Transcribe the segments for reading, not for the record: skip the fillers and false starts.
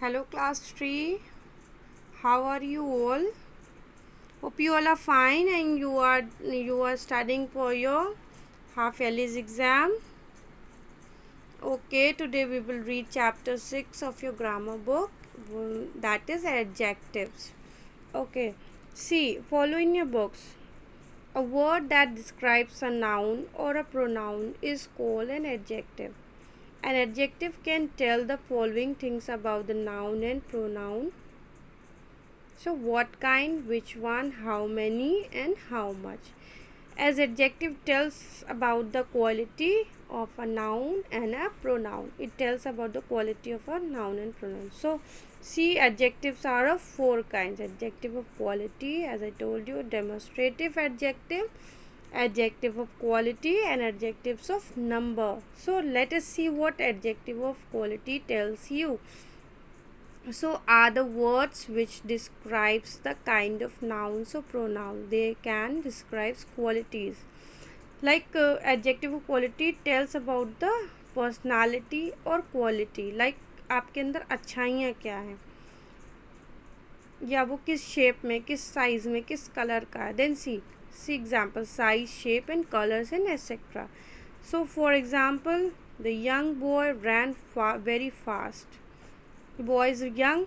Hello class 3. How are you all? Hope you all are fine and you are studying for your half yearly exam. Okay, today we will read chapter 6 of your grammar book, that is adjectives. Okay. See, follow in your books. A word that describes a noun or a pronoun is called an adjective. An adjective can tell the following things about the noun and pronoun. So what kind, which one, how many and how much. As adjective tells about the quality of a noun and a pronoun. It tells about the quality of a noun and pronoun. So see, adjectives are of four kinds. Adjective of quality, as I told you, demonstrative adjective, adjective of quality and adjectives of number. So let us see what adjective of quality tells you. So are the words which describes the kind of nouns or pronoun. They can describe qualities. Like adjective of quality tells about the personality or quality. Like आपके अंदर अच्छाइयाँ क्या हैं, या वो किस shape में, किस size में, किस कलर का है. Then see example size, shape and colours and etcetera. So for example, the young boy ran very fast. The boy is young.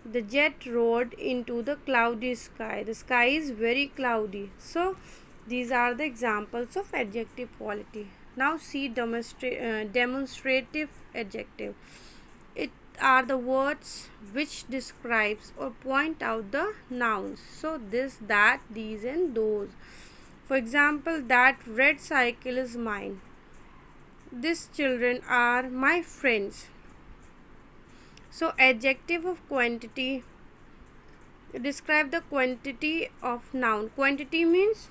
The jet roared into the cloudy sky. The sky is very cloudy. So these are the examples of adjective quality. Now see demonstrative adjective. It are the words which describes or point out the nouns. So this, that, these and those. For example, that red cycle is mine. These children are my friends. So adjective of quantity describe the quantity of noun. Quantity means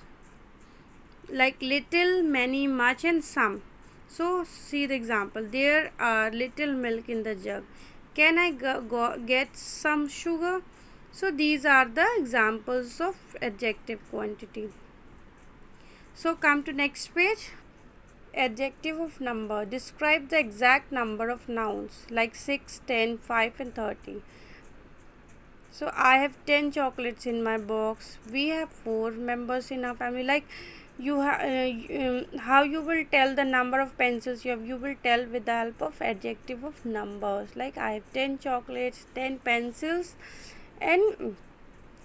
like little, many, much and some. So see the example. There are little milk in the jug. Can I get some sugar? So these are the examples of adjective quantity. So come to next page. Adjective of number describe the exact number of nouns like 6, 10, 5 and 30. So I have 10 chocolates in my box. We have 4 members in our family. Like you how you will tell the number of pencils you have, you will tell with the help of adjective of numbers. Like I have 10 chocolates, 10 pencils and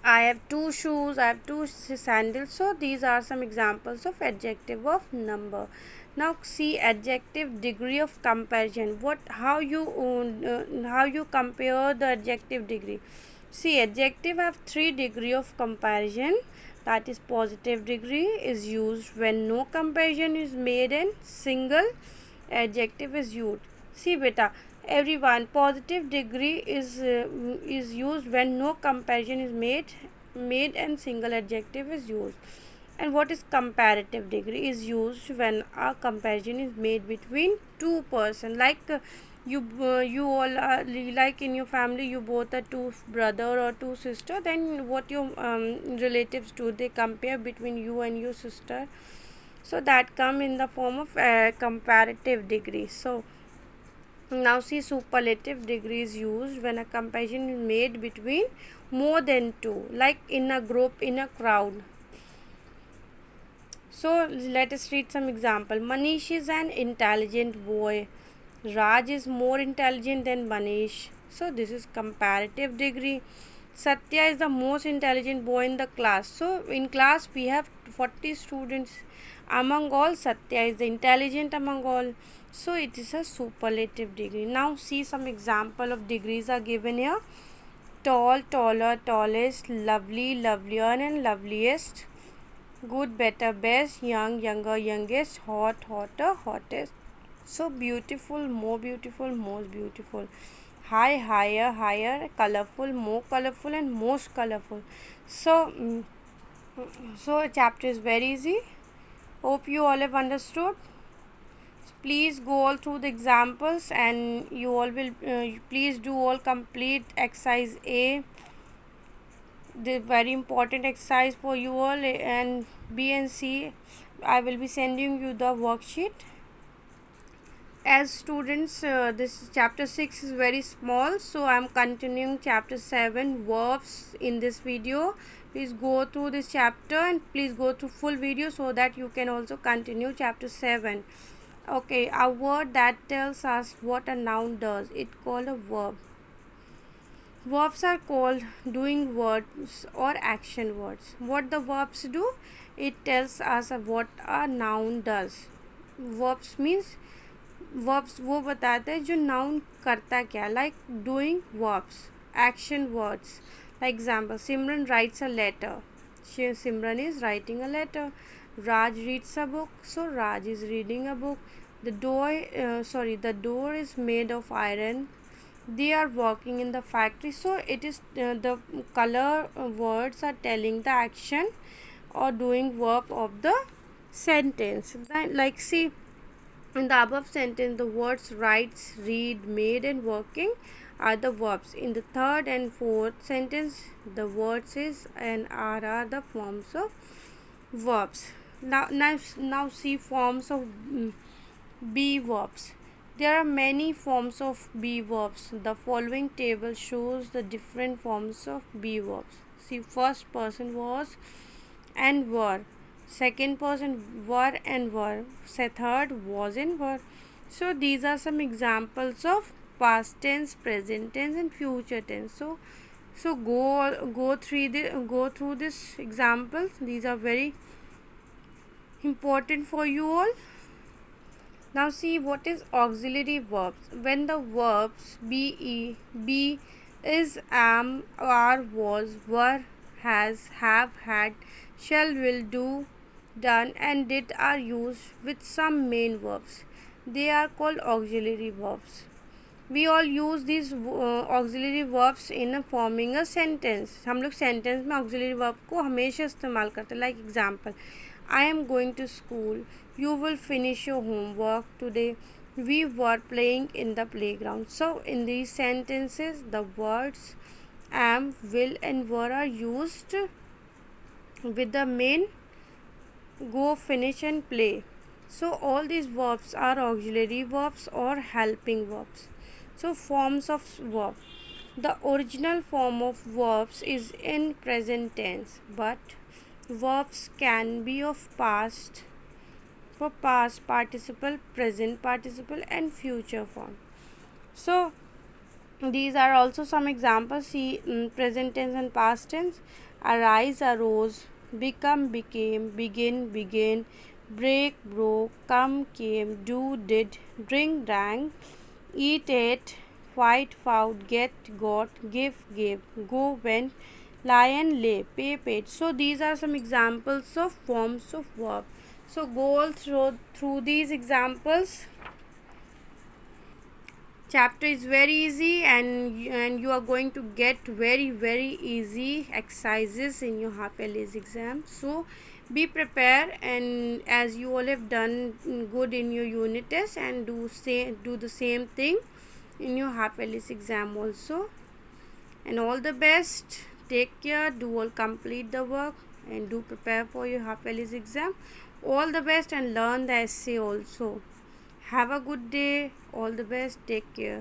I have 2 shoes, I have 2 sandals. So these are some examples of adjective of number. Now see adjective degree of comparison. How you compare the adjective degree. See, adjective have 3 degree of comparison. That is positive degree is used when no comparison is made and single adjective is used. See beta, everyone, positive degree is used when no comparison is made and single adjective is used. And what is comparative degree is used when a comparison is made between two person. Like you all are, like in your family you both are two brother or two sister, then what your relatives do, they compare between you and your sister. So that come in the form of comparative degree. So now see, superlative degree is used when a comparison is made between more than two, like in a group, in a crowd. So let us read some example. Manish is an intelligent boy. Raj is more intelligent than Manish. So this is comparative degree. Satya is the most intelligent boy in the class. So in class we have 40 students. Among all, Satya is the intelligent among all. So it is a superlative degree. Now see some example of degrees are given here. Tall, taller, tallest, lovely, lovelier and loveliest. Good, better, best, young, younger, youngest, hot, hotter, hottest. So beautiful, most beautiful. High, higher, higher, colorful, more colorful and most colorful. So so chapter is very easy. Hope you all have understood. So please go all through the examples and you all will please do all complete exercise A, the very important exercise for you all, and B and C I will be sending you the worksheet. as students, this chapter 6 is very small, so I'm continuing chapter 7 verbs in this video. Please go through this chapter and please go through full video so that you can also continue chapter 7. Okay, a word that tells us what a noun does, it called a verb. Verbs are called doing words or action words. What the verbs do, it tells us what a noun does. Verbs means verbs वो बताते हैं जो noun करता क्या, like doing verbs, action words. Like example, Simran writes a letter, Simran is writing a letter. Raj reads a book, so Raj is reading a book. The door is made of iron. They are working in the factory. So it is the color words are telling the action or doing verb of the sentence. Like see, in the above sentence, the words writes, read, made, and working are the verbs. In the third and fourth sentence, the words is and are the forms of verbs. Now see forms of be verbs. There are many forms of be verbs. The following table shows the different forms of be verbs. See, first person was and were. Second person were and were. Third was and were. So these are some examples of past tense, present tense, and future tense. So go through this examples. These are very important for you all. Now see what is auxiliary verbs. When the verbs be, is, am, are, was, were, has, have, had, shall, will, do, done, and did are used with some main verbs. They are called auxiliary verbs. We all use these auxiliary verbs in forming a sentence. हम लोग sentence में auxiliary verb को हमेशा इस्तेमाल करते हैं. Like example, I am going to school. You will finish your homework today. We were playing in the playground. So in these sentences, the words am, will, and were are used with the main go, finish, and play. So all these verbs are auxiliary verbs or helping verbs. So forms of verb. The original form of verbs is in present tense, but verbs can be of past, for past participle, present participle, and future form. So these are also some examples. See, present tense and past tense. Arise, arose, become, became, begin, began, break, broke, come, came, do, did, drink, drank, eat, ate, fight, fought, get, got, give, gave, go, went, lie and lay, pay, paid. So these are some examples of forms of verb. So go through these examples. Chapter is very easy, and you are going to get very easy exercises in your half yearly exam. So be prepared, and as you all have done good in your unit test, and do the same thing in your half yearly exam also. And all the best. Take care. Do all complete the work and do prepare for your half yearly exam. All the best, and learn the essay also. Have a good day. All the best. Take care.